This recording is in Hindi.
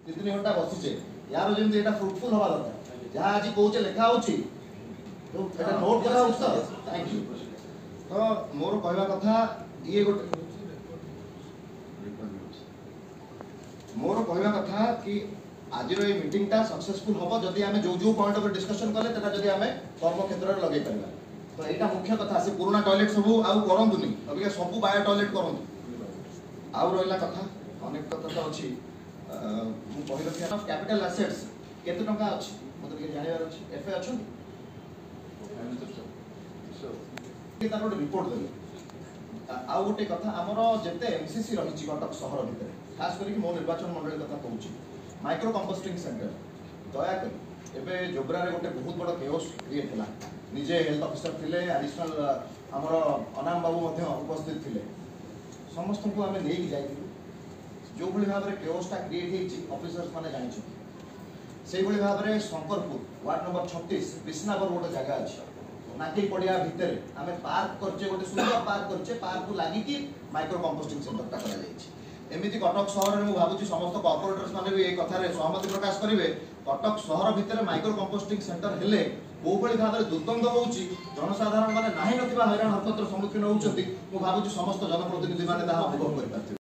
तीन घंटा बसिचे यार जमी एटा फ्रुटफुल हवा दरकार जहाँ आज कौचे लेखा होची तो एटा नोट करा होछ तो थैंक यू। तो मोर कहवा कथा ये गोटे मोर कहवा कथा कि आज ये मीटिंग टा सक्सेसफुल हम जदि आम जो जो पॉइंट पर डिस्कशन कले तेटा जदि आम कर्म क्षेत्र में लगे पारा तो यहाँ मुख्य कथा से पुराना टॉयलेट सब आउ करतुनि अबिका सब बायो टॉयलेट करतु आउ रहा कथा अनेक कथा तो अच्छी कही रखा कैपिटल एसेट्स केते टंका अछि मतलब के जानिबार अछि एफए अछि तार गोटे रिपोर्ट देले आउ गोटे कथा आमर जेते एमसीसी रही कटक सहर भितर खास करके मो निर्वाचन मंडली कथा कहूँ माइक्रो कंपोस्टिंग सेंटर दयाकोरी एबे जोब्रा रे गोटे बहुत बड़ केओस क्रिएट होला निजे हेल्थ ऑफिसर थिले एडिशनल आमर अनाम बाबू मध्य उपस्थित थिले समस्त को आमे नेकी जाइथिलु जो भली भाबरे केओसटा क्रिएट हेछि ऑफिसर्स माने जानिछु सेही भली भाबरे शंकरपुर वार्ड नंबर 36 कृष्णापुर गोटे जगह अछि नाकी पड़िया भितर आमे पार्क करचे गोटे सुंदर पार्क करचे पार्क को लागि कि माइक्रो कंपोस्टिंग सेंटर ता करा जाइछि एमिति कटक सहर में भावुची समस्त कॉर्पोरेटर्स माने भी एक कथा रे सहमति प्रकाश करिवे कटक सहर भितर माइक्रो कंपोस्टिंग सेंटर हेले को भली भाबरे दुर्गंध होउची जनसाधारण माने नाही नथिबा हैरान हरकतर सम्मुखीन होउचंती मु भावुची समस्त जनप्रतिनिधि माने ताहा अनुभव करि पाथि।